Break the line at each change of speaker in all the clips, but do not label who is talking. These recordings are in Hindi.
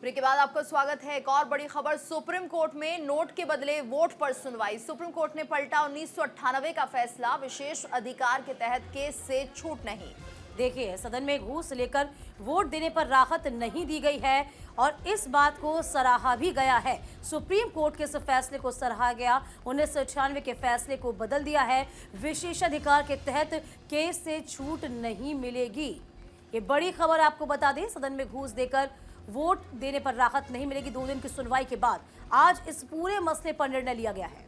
ब्रेक के बाद आपका स्वागत है। एक और बड़ी खबर, सुप्रीम कोर्ट में नोट के बदले वोट पर सुनवाई। सुप्रीम कोर्ट ने पलटा 1998 का फैसला, विशेष अधिकार के तहत केस से छूट नहीं।
देखिए, सदन में घूस लेकर वोट देने पर राहत नहीं दी गई है और इस बात को सराहा भी गया है। सुप्रीम कोर्ट के इस फैसले को सराहा गया। 1998 के फैसले को बदल दिया है। विशेषाधिकार के तहत केस से छूट नहीं मिलेगी। ये बड़ी खबर आपको बता दें, सदन में घूस देकर वोट देने पर राहत नहीं मिलेगी। 2 दिन की सुनवाई के बाद आज इस पूरे मसले पर निर्णय लिया गया है।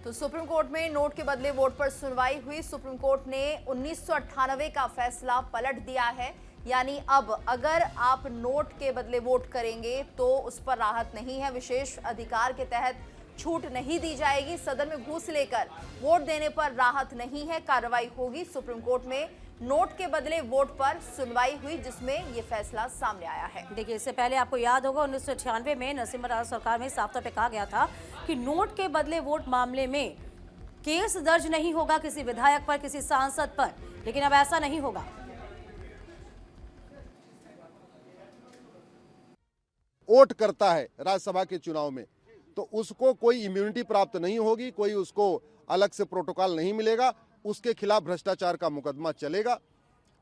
तो सुप्रीम कोर्ट में नोट के बदले वोट पर सुनवाई हुई। सुप्रीम कोर्ट ने 1998 का फैसला पलट दिया है, यानी अब अगर आप नोट के बदले वोट करेंगे तो उस पर राहत नहीं है। विशेष अधिकार के तहत छूट नहीं दी जाएगी। सदन में घूस लेकर वोट देने पर राहत नहीं है, कार्रवाई होगी। सुप्रीम कोर्ट में नोट के बदले वोट पर सुनवाई हुई, जिसमें ये फैसला सामने आया है।
देखिए, इससे पहले आपको याद होगा 1996 में नरसिम्हा राव सरकार में साफ तौर पे कहा गया था कि नोट के बदले वोट मामले में केस दर्ज नहीं होगा किसी विधायक पर, किसी सांसद पर, लेकिन अब ऐसा नहीं होगा।
वोट करता है राज्यसभा के चुनाव में तो उसको कोई इम्यूनिटी प्राप्त नहीं होगी, कोई उसको अलग से प्रोटोकॉल नहीं मिलेगा, उसके खिलाफ भ्रष्टाचार का मुकदमा चलेगा।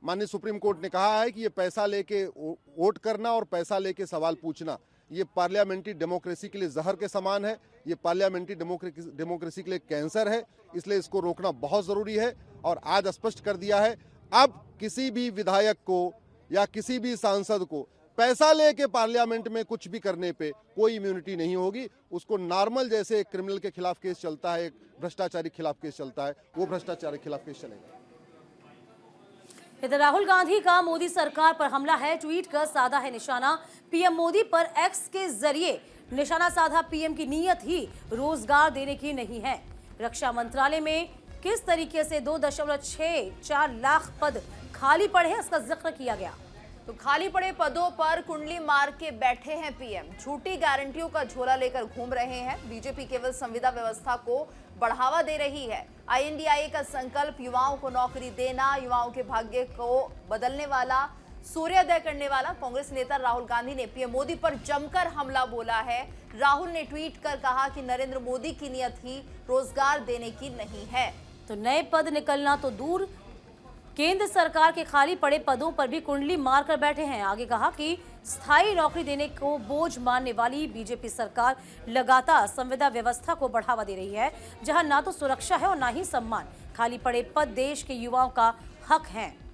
माननीय सुप्रीम कोर्ट ने कहा है कि ये पैसा लेके वोट करना और पैसा लेके सवाल पूछना ये पार्लियामेंट्री डेमोक्रेसी के लिए जहर के समान है, ये पार्लियामेंट्री डेमोक्रेसी के लिए कैंसर है, इसलिए इसको रोकना बहुत जरूरी है। और आज स्पष्ट कर दिया है, अब किसी भी विधायक को या किसी भी सांसद को पैसा लेके पार्लियामेंट में कुछ भी करने पे कोई इम्यूनिटी नहीं होगी। उसको नॉर्मल जैसे एक क्रिमिनल के खिलाफ केस चलता है, एक भ्रष्टाचारी के खिलाफ केस चलता है, वो भ्रष्टाचारी के खिलाफ केस चलेगा।
इधर राहुल गांधी का मोदी सरकार पर हमला है। ट्वीट कर साधा है निशाना। पीएम मोदी पर एक्स के जरिए निशाना साधा। पीएम की नीयत ही रोजगार देने की नहीं है। रक्षा मंत्रालय में किस तरीके से 2.64 लाख पद खाली पड़े हैं, इसका जिक्र किया गया।
तो खाली पड़े पदों पर कुंडली मार के बैठे हैं पीएम। झूठी गारंटियों का झोला लेकर घूम रहे हैं। बीजेपी केवल संविदा व्यवस्था को बढ़ावा दे रही है। आईएनडीआईए का संकल्प युवाओं को नौकरी देना, युवाओं के भाग्य को बदलने वाला, सूर्योदय करने वाला। कांग्रेस नेता राहुल गांधी ने पीएम मोदी पर जमकर हमला बोला है। राहुल ने ट्वीट कर कहा कि नरेंद्र मोदी की नीयत ही रोजगार देने की नहीं है।
तो नए पद निकलना तो दूर, केंद्र सरकार के खाली पड़े पदों पर भी कुंडली मारकर बैठे हैं। आगे कहा कि स्थायी नौकरी देने को बोझ मानने वाली बीजेपी सरकार लगातार संविदा व्यवस्था को बढ़ावा दे रही है, जहां ना तो सुरक्षा है और ना ही सम्मान। खाली पड़े पद देश के युवाओं का हक है।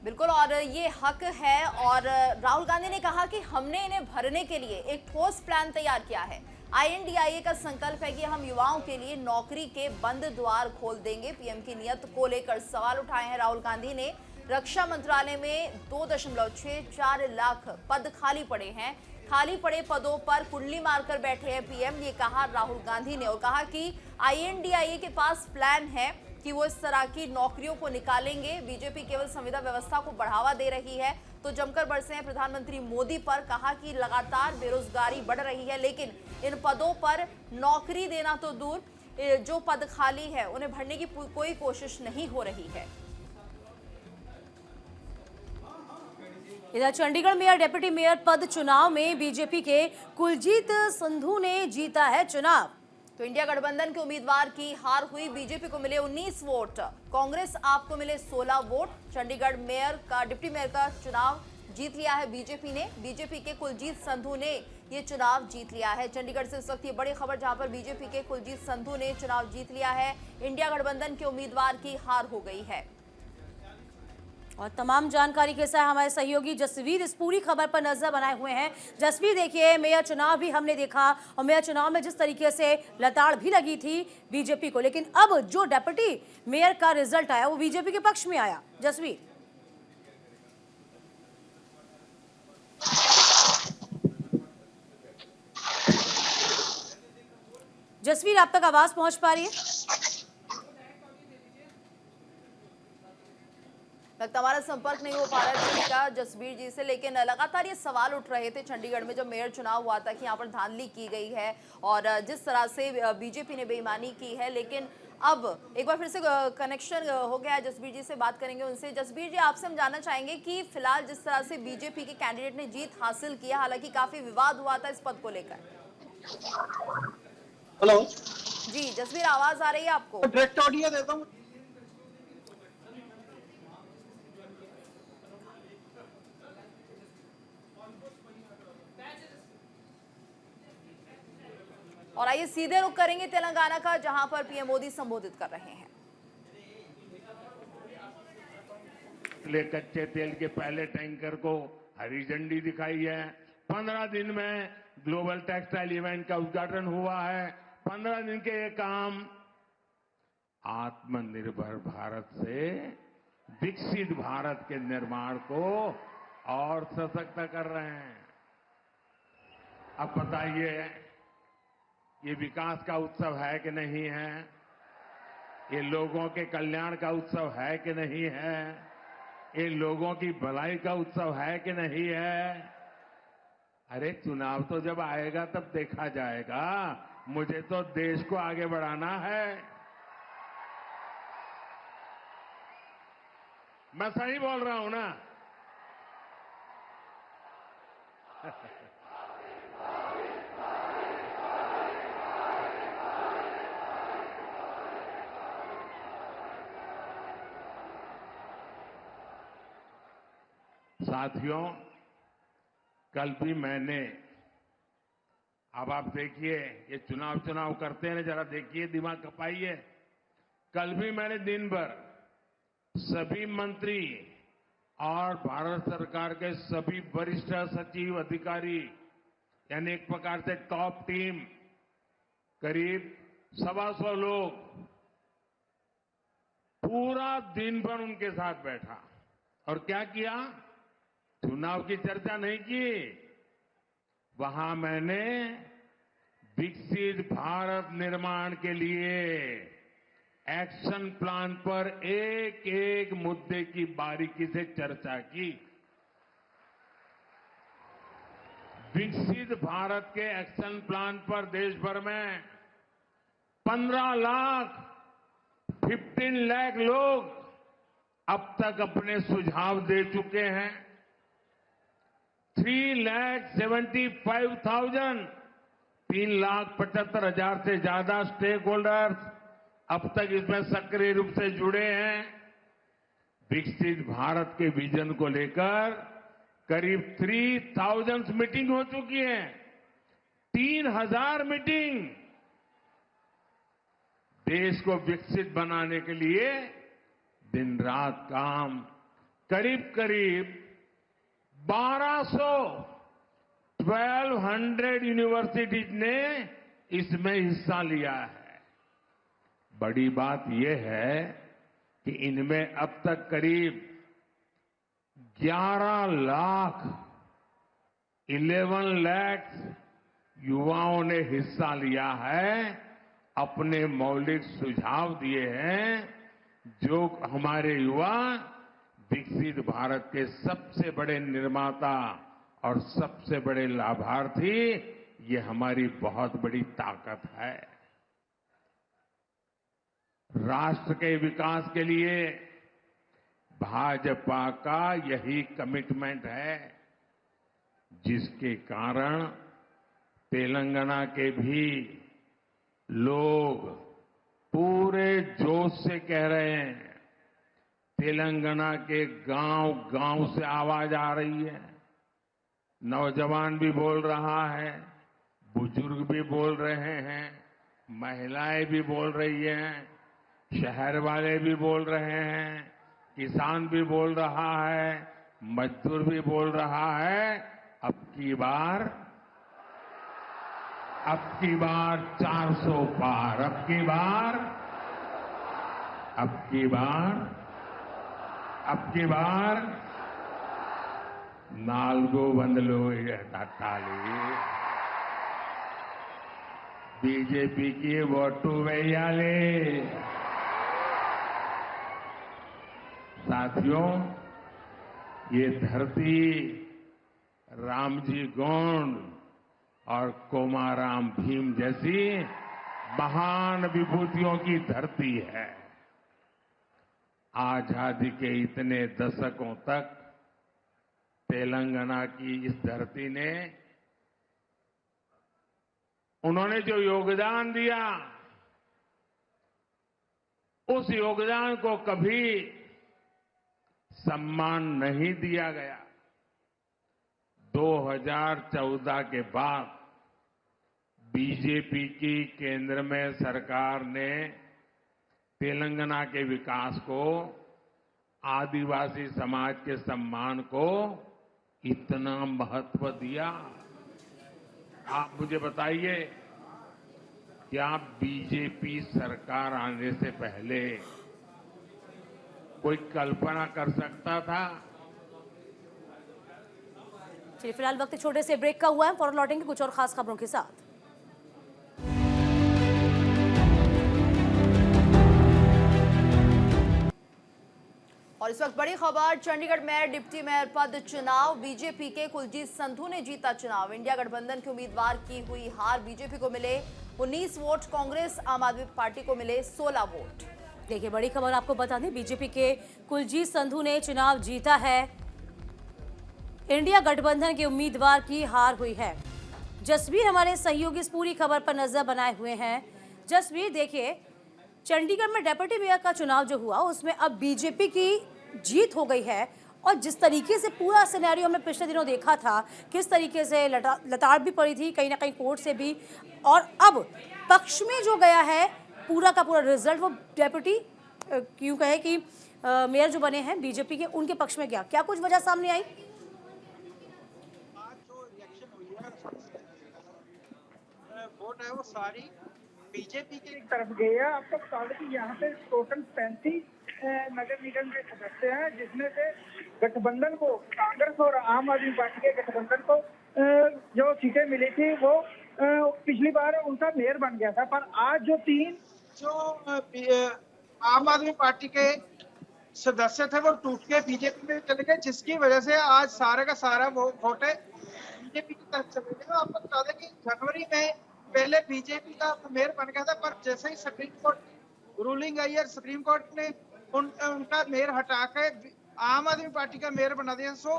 बिल्कुल, और ये हक है। और राहुल गांधी ने कहा कि हमने इन्हें भरने के लिए एक ठोस प्लान तैयार किया है। आईएनडीआईए का संकल्प है कि हम युवाओं के लिए नौकरी के बंद द्वार खोल देंगे। पीएम की नीयत को लेकर सवाल उठाए हैं राहुल गांधी ने। रक्षा मंत्रालय में 2.64 लाख पद खाली पड़े हैं। खाली पड़े पदों पर कुंडली मारकर बैठे हैं पीएम, ये कहा राहुल गांधी ने। और कहा कि आईएनडीआईए के पास प्लान है कि वो इस तरह की नौकरियों को निकालेंगे। बीजेपी केवल संविदा व्यवस्था को बढ़ावा दे रही है। तो जमकर बरसे हैं प्रधानमंत्री मोदी पर। कहा कि लगातार बेरोजगारी बढ़ रही है, लेकिन इन पदों पर नौकरी देना तो दूर, जो पद खाली है उन्हें भरने की कोई कोशिश नहीं हो रही है।
इधर चंडीगढ़ मेयर डेप्यूटी मेयर पद चुनाव में बीजेपी के कुलजीत संधू ने जीता है चुनाव।
तो इंडिया गठबंधन के उम्मीदवार की हार हुई। बीजेपी को मिले 19 वोट, कांग्रेस आपको मिले 16 वोट। चंडीगढ़ मेयर का, डिप्टी मेयर का चुनाव जीत लिया है बीजेपी ने। बीजेपी के कुलजीत संधू ने ये चुनाव जीत लिया है। चंडीगढ़ से इस वक्त ये बड़ी खबर, जहां पर बीजेपी के कुलजीत संधू ने चुनाव जीत लिया है। इंडिया गठबंधन के उम्मीदवार की हार हो गई है।
और तमाम जानकारी के साथ हमारे सहयोगी जसवीर इस पूरी खबर पर नजर बनाए हुए हैं। जसवीर, देखिए, मेयर चुनाव भी हमने देखा और मेयर चुनाव में जिस तरीके से लताड़ भी लगी थी बीजेपी को, लेकिन अब जो डेप्यूटी मेयर का रिजल्ट आया वो बीजेपी के पक्ष में आया। जसवीर, आप तक आवाज पहुंच पा रही है?
लगता हमारा संपर्क नहीं हो पा रहा है जसबीर जी से, लेकिन लगातार ये सवाल उठ रहे थे चंडीगढ़ में जब मेयर चुनाव हुआ था कि यहाँ पर धांधली की गई है और जिस तरह से बीजेपी ने बेईमानी की है। लेकिन अब एक बार फिर से कनेक्शन हो गया है, जसबीर जी से बात करेंगे उनसे। जसबीर जी, आपसे हम जानना चाहेंगे कि फिलहाल जिस तरह से बीजेपी के कैंडिडेट ने जीत हासिल की है, हालांकि काफी विवाद हुआ था इस पद को लेकर।
हेलो,
जी जसबीर, आवाज आ रही है आपको?
डायरेक्ट ऑडियो देता हूँ।
और आइए सीधे रुख करेंगे तेलंगाना का, जहां पर पीएम मोदी संबोधित कर रहे हैं।
कच्चे तेल के पहले टैंकर को हरी झंडी दिखाई है। 15 दिन में ग्लोबल टेक्सटाइल इवेंट का उद्घाटन हुआ है। 15 दिन के ये काम आत्मनिर्भर भारत से विकसित भारत के निर्माण को और सशक्त कर रहे हैं। अब बताइए, ये विकास का उत्सव है कि नहीं है? ये लोगों के कल्याण का उत्सव है कि नहीं है? ये लोगों की भलाई का उत्सव है कि नहीं है? अरे चुनाव तो जब आएगा तब देखा जाएगा। मुझे तो देश को आगे बढ़ाना है। मैं सही बोल रहा हूं ना? साथियों, कल भी मैंने, अब आप देखिए, ये चुनाव करते हैं, जरा देखिए, दिमाग खपाइए। कल भी मैंने दिन भर सभी मंत्री और भारत सरकार के सभी वरिष्ठ सचिव अधिकारी, यानी एक प्रकार से टॉप टीम, करीब 125 लोग, पूरा दिन भर उनके साथ बैठा और क्या किया? चुनाव की चर्चा नहीं की। वहां मैंने विकसित भारत निर्माण के लिए एक्शन प्लान पर एक एक मुद्दे की बारीकी से चर्चा की। विकसित भारत के एक्शन प्लान पर देश भर में 15 लाख लोग अब तक अपने सुझाव दे चुके हैं। 3,75,000 से ज्यादा स्टेक होल्डर्स अब तक इसमें सक्रिय रूप से जुड़े हैं। विकसित भारत के विजन को लेकर करीब 3,000 मीटिंग हो चुकी है। 3,000 मीटिंग। देश को विकसित बनाने के लिए दिन रात काम। करीब 1200 यूनिवर्सिटीज ने इसमें हिस्सा लिया है। बड़ी बात यह है कि इनमें अब तक करीब 11 लाख युवाओं ने हिस्सा लिया है, अपने मौलिक सुझाव दिए हैं, जो हमारे युवा विकसित भारत के सबसे बड़े निर्माता और सबसे बड़े लाभार्थी, ये हमारी बहुत बड़ी ताकत है। राष्ट्र के विकास के लिए भाजपा का यही कमिटमेंट है, जिसके कारण तेलंगाना के भी लोग पूरे जोश से कह रहे हैं। तेलंगाना के गांव से आवाज आ रही है। नौजवान भी बोल रहा है, बुजुर्ग भी बोल रहे हैं, महिलाएं भी बोल रही हैं, शहर वाले भी बोल रहे हैं, किसान भी बोल रहा है, मजदूर भी बोल रहा है। अब की बार 400 पार। अब की बार 4 వందలు తట్టాలి। బీజేపీకి ఓటు వేయాలి। साथियों, ये धरती रामजी गोंड और कोमाराम भीम जैसी महान विभूतियों की धरती है। आजादी के इतने दशकों तक तेलंगाना की इस धरती ने उन्होंने जो योगदान दिया, उस योगदान को कभी सम्मान नहीं दिया गया। 2014 के बाद बीजेपी की केंद्र में सरकार ने तेलंगाना के विकास को, आदिवासी समाज के सम्मान को इतना महत्व दिया। आप मुझे बताइए, क्या बीजेपी सरकार आने से पहले कोई कल्पना कर सकता था?
चलिए फिलहाल वक्त छोटे से ब्रेक का हुआ है, फौरन लौटेंगे कुछ और खास खबरों के साथ।
और इस वक्त बड़ी खबर, चंडीगढ़ मेयर डिप्टी मेयर पद चुनाव, बीजेपी के कुलजीत संधू ने जीता चुनाव। इंडिया गठबंधन के उम्मीदवार की हुई हार, बीजेपी को मिले 19 वोट, कांग्रेस आम आदमी पार्टी को मिले 16 वोट।
देखिए बड़ी खबर आपको बता दें, बीजेपी के कुलजीत संधू ने चुनाव जीता है। इंडिया गठबंधन के उम्मीदवार की हार हुई है। जसवीर हमारे सहयोगी इस पूरी खबर पर नजर बनाए हुए हैं। जसवीर देखिए, चंडीगढ़ में डेप्यूटी मेयर का चुनाव जो हुआ उसमें अब बीजेपी की जीत हो गई है, और जिस तरीके से पूरा सिनेरियो हमने पिछले दिनों देखा था, किस तरीके से लताड़ भी पड़ी थी कहीं ना कहीं कोर्ट से भी, और अब पक्ष में जो गया है पूरा का पूरा रिजल्ट वो डेप्यूटी क्यों कहे कि मेयर जो बने हैं बीजेपी के, उनके पक्ष में गया। क्या कुछ वजह सामने आई?
आज जो इलेक्शन हुई है, वोट है वो सारी बीजेपी की तरफ गई है। आपको बता दें कि यहाँ पे टोटल 35 नगर निगम के सदस्य हैं, जिसमें से गठबंधन को, कांग्रेस और आम आदमी पार्टी के गठबंधन को जो सीटें मिली थी वो पिछली बार उनका मेयर बन गया था। पर आज जो 3 आम आदमी पार्टी के सदस्य थे वो टूट के बीजेपी में चले गए, जिसकी वजह से आज सारे का सारा वो वोट है बीजेपी की तरफ चले गए। आपको बता दें कि जनवरी में पहले बीजेपी का मेयर बन गया था, पर जैसे ही सुप्रीम कोर्ट रूलिंग आई है, सुप्रीम कोर्ट ने उनका मेयर हटा के आम आदमी पार्टी का मेयर बना दिया। सो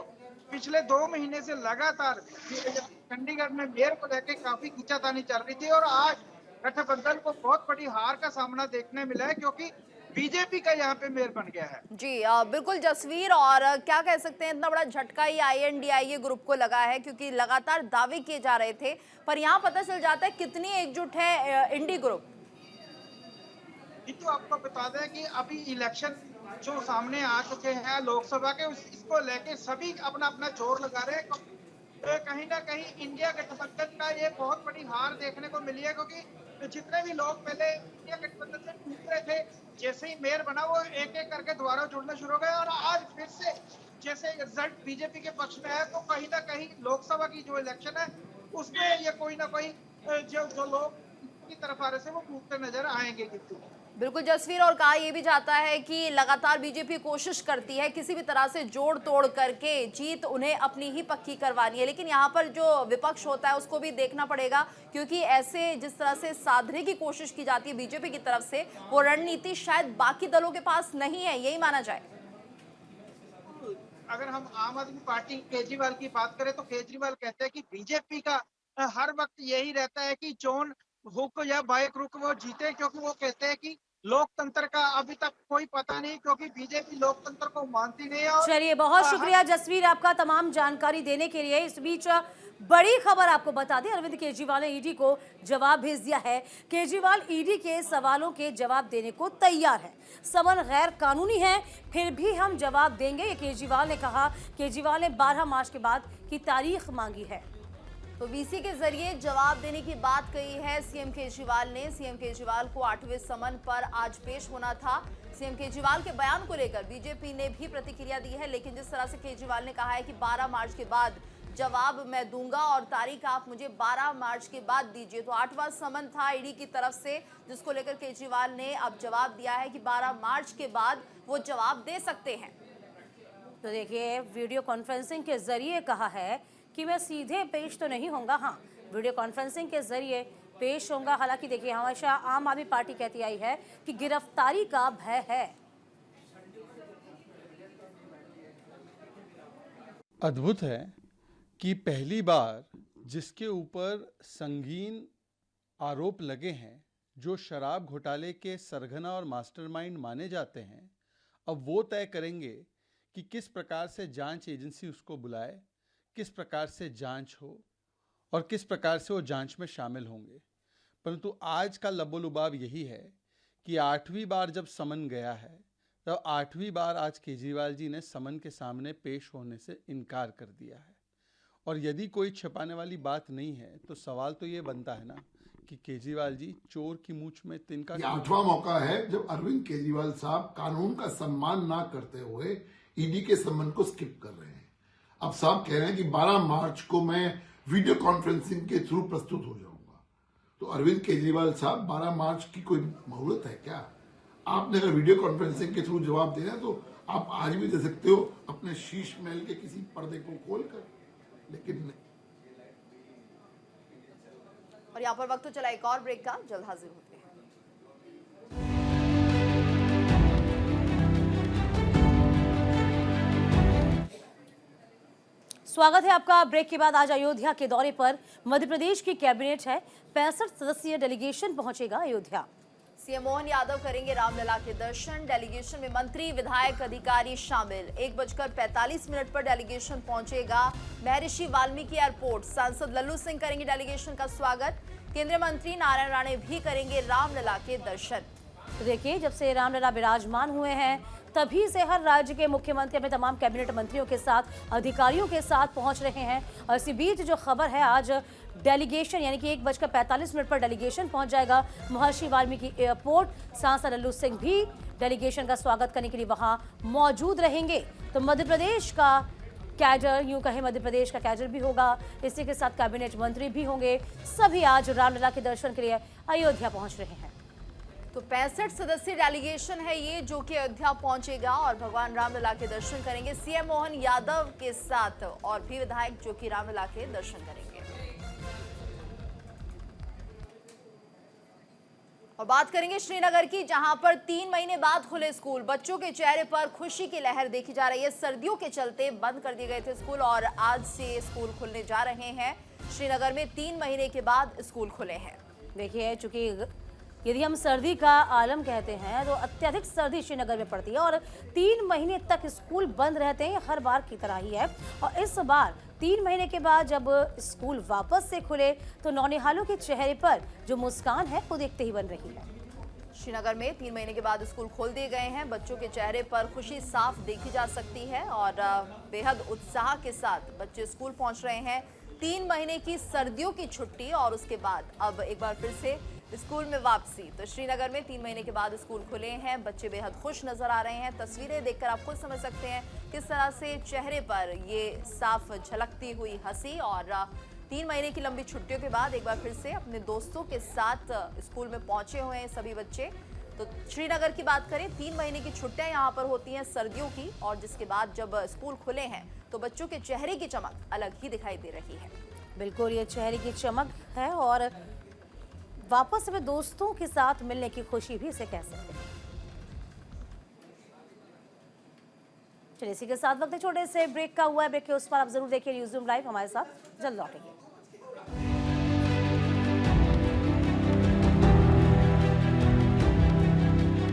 पिछले 2 महीने से लगातार चंडीगढ़ में मेयर को लेकर काफी खींचातानी चल रही थी, और आज गठबंधन को बहुत बड़ी हार का सामना देखने मिला है, क्योंकि बीजेपी का यहाँ पे मेयर बन गया है।
जी बिल्कुल जसवीर, और क्या कह सकते हैं, इतना बड़ा झटका ही INDIA ग्रुप को लगा है, क्योंकि लगातार दावे किए जा रहे थे, पर यहाँ पता चल जाता है कितनी एकजुट है इंडी ग्रुप।
तो आपको बता दें कि अभी इलेक्शन जो सामने आ चुके हैं लोकसभा के, इसको लेके सभी अपना अपना जोर लगा रहे हैं। कहीं ना कहीं इंडिया गठबंधन का ये बहुत बड़ी हार देखने को मिली है, क्योंकि जितने भी लोग पहले इंडिया गठबंधन से टूट रहे थे, जैसे ही मेयर बना वो एक एक करके दोबारा जुड़ना शुरू हो गए, और आज फिर से जैसे रिजल्ट बीजेपी के पक्ष में है, तो कहीं ना कहीं लोकसभा की जो इलेक्शन है उसमें ये कोई ना कोई जो लोग की तरफ आ रहे थे वो टूटते नजर आएंगे।
बिल्कुल जसवीर, और कहा यह भी जाता है कि लगातार बीजेपी कोशिश करती है किसी भी तरह से जोड़ तोड़ करके जीत उन्हें अपनी ही पक्की करवानी है, लेकिन यहाँ पर जो विपक्ष होता है उसको भी देखना पड़ेगा, क्योंकि ऐसे जिस तरह से साधने की कोशिश की जाती है बीजेपी की तरफ से, वो रणनीति शायद बाकी दलों के पास नहीं है, यही माना जाए।
अगर हम आम आदमी पार्टी केजरीवाल की बात करें तो केजरीवाल कहते हैं कि बीजेपी का हर वक्त यही रहता है कि जॉन हुक या बाय क्रुक वो जीते, क्योंकि वो कहते हैं कि लोकतंत्र का अभी तक कोई पता नहीं, क्योंकि बीजेपी लोकतंत्र को मानती नहीं है।
चलिए बहुत शुक्रिया जसवीर आपका तमाम जानकारी देने के लिए। इस बीच बड़ी खबर आपको बता दें, अरविंद केजरीवाल ने ईडी को जवाब भेज दिया है। केजरीवाल ईडी के सवालों के जवाब देने को तैयार है। समन गैर कानूनी है, फिर भी हम जवाब देंगे, ये केजरीवाल ने कहा। केजरीवाल ने 12 मार्च के बाद की तारीख मांगी है।
तो वीसी के जरिए जवाब देने की बात कही है सीएम केजरीवाल ने। सीएम केजरीवाल को 8वें समन पर आज पेश होना था। सीएम केजरीवाल के बयान को लेकर बीजेपी ने भी प्रतिक्रिया दी है, लेकिन जिस तरह से केजरीवाल ने कहा है कि 12 मार्च के बाद जवाब मैं दूंगा और तारीख आप मुझे 12 मार्च के बाद दीजिए, तो 8वां समन था ईडी की तरफ से, जिसको लेकर केजरीवाल ने अब जवाब दिया है कि 12 मार्च के बाद वो जवाब दे सकते हैं।
तो देखिए वीडियो कॉन्फ्रेंसिंग के जरिए कहा है कि मैं सीधे पेश तो नहीं होऊंगा, हाँ वीडियो कॉन्फ्रेंसिंग के जरिए पेश होगा। हालांकि देखिए, हमेशा आम आदमी पार्टी कहती आई है कि गिरफ्तारी का भय है।
अद्भुत है कि पहली बार जिसके ऊपर संगीन आरोप लगे हैं, जो शराब घोटाले के सरगना और मास्टरमाइंड माने जाते हैं, अब वो तय करेंगे कि किस प्रकार से जांच एजेंसी उसको बुलाए, किस प्रकार से जांच हो और किस प्रकार से वो जांच में शामिल होंगे। परंतु आज का लबोलुबाव यही है कि 8वीं बार जब समन गया है, तब 8वीं बार आज केजरीवाल जी ने समन के सामने पेश होने से इनकार कर दिया है। और यदि कोई छिपाने वाली बात नहीं है तो सवाल तो ये बनता है ना कि केजरीवाल जी चोर की मूंछ में तिनका।
ये 8वां मौका है जब अरविंद केजरीवाल साहब कानून का सम्मान ना करते हुए ईडी के सम्मन को स्किप कर रहे हैं। अब साहब कह रहे हैं कि 12 मार्च को मैं वीडियो कॉन्फ्रेंसिंग के थ्रू प्रस्तुत हो जाऊंगा। तो अरविंद केजरीवाल साहब 12 मार्च की कोई मुहूर्त है क्या? आपने अगर वीडियो कॉन्फ्रेंसिंग के थ्रू जवाब देना है तो आप आज भी दे सकते हो अपने शीश महल के किसी पर्दे को खोलकर, लेकिन नहीं।
और यहाँ पर वक्त तो चला एक और ब्रेक का, जल्द हाजिर होते हैं।
स्वागत है आपका ब्रेक के बाद। आज अयोध्या के दौरे पर मध्य प्रदेश की कैबिनेट है। 65 सदस्यीय डेलीगेशन पहुंचेगा अयोध्या।
सीएम मोहन यादव करेंगे रामलला के दर्शन। डेलीगेशन में मंत्री, विधायक, अधिकारी शामिल। 1:45 पर डेलीगेशन पहुंचेगा महर्षि वाल्मीकि एयरपोर्ट। सांसद लल्लू सिंह करेंगे डेलीगेशन का स्वागत। केंद्रीय मंत्री नारायण राणे भी करेंगे रामलला के दर्शन।
तो देखिए, जब से रामलला विराजमान हुए हैं तभी से हर राज्य के मुख्यमंत्री अपने तमाम कैबिनेट मंत्रियों के साथ, अधिकारियों के साथ पहुंच रहे हैं। और इसी बीच जो खबर है, आज डेलीगेशन यानी कि 1:45 पर डेलीगेशन पहुंच जाएगा महर्षि वाल्मीकि एयरपोर्ट। सांसद लल्लू सिंह भी डेलीगेशन का स्वागत करने के लिए वहां मौजूद रहेंगे। तो मध्य प्रदेश का कैडर, यूं कहें मध्य प्रदेश का कैडर भी होगा, इसी के साथ कैबिनेट मंत्री भी होंगे। सभी आज रामलला के दर्शन के लिए अयोध्या पहुंच रहे हैं।
तो 65 सदस्यीय डेलीगेशन है ये, जो कि अयोध्या पहुंचेगा और भगवान रामलला के दर्शन करेंगे सीएम मोहन यादव के साथ, और भी विधायक जो कि रामलला के दर्शन करेंगे। और बात करेंगे श्रीनगर की, जहां पर 3 महीने बाद खुले स्कूल। बच्चों के चेहरे पर खुशी की लहर देखी जा रही है। सर्दियों के चलते बंद कर दिए गए थे स्कूल और आज से स्कूल खुलने जा रहे हैं। श्रीनगर में 3 महीने के बाद स्कूल खुले हैं।
देखिए, चूंकि यदि हम सर्दी का आलम कहते हैं तो अत्यधिक सर्दी श्रीनगर में पड़ती है और 3 महीने तक स्कूल बंद रहते हैं, हर बार की तरह ही है। और इस बार 3 महीने के बाद जब स्कूल वापस से खुले तो नौनिहालों के चेहरे पर जो मुस्कान है वो देखते ही बन रही है।
श्रीनगर में 3 महीने के बाद स्कूल खोल दिए गए हैं। बच्चों के चेहरे पर खुशी साफ देखी जा सकती है और बेहद उत्साह के साथ बच्चे स्कूल पहुंच रहे हैं। 3 महीने की सर्दियों की छुट्टी और उसके बाद अब एक बार फिर से स्कूल में वापसी। तो श्रीनगर में 3 महीने के बाद स्कूल खुले हैं। बच्चे बेहद खुश नजर आ रहे हैं। तस्वीरें देखकर आप खुद समझ सकते हैं किस तरह से चेहरे पर ये साफ झलकती हुई हंसी। और 3 महीने की लंबी छुट्टियों के बाद एक बार फिर से अपने दोस्तों के साथ स्कूल में पहुंचे हुए हैं सभी बच्चे। तो श्रीनगर की बात करें, 3 महीने की छुट्टियां यहाँ पर होती हैं सर्दियों की, और जिसके बाद जब स्कूल खुले हैं तो बच्चों के चेहरे की चमक अलग ही दिखाई दे रही है।
बिल्कुल, ये चेहरे की चमक है और वापस में दोस्तों के साथ मिलने की खुशी भी इसे कह सकते हैं। चलिए, इसी के साथ वक्त छोटे से ब्रेक का हुआ है। ब्रेक के उस पर आप जरूर देखिए न्यूज़ रूम लाइव, हमारे साथ जल्द लौटेंगे।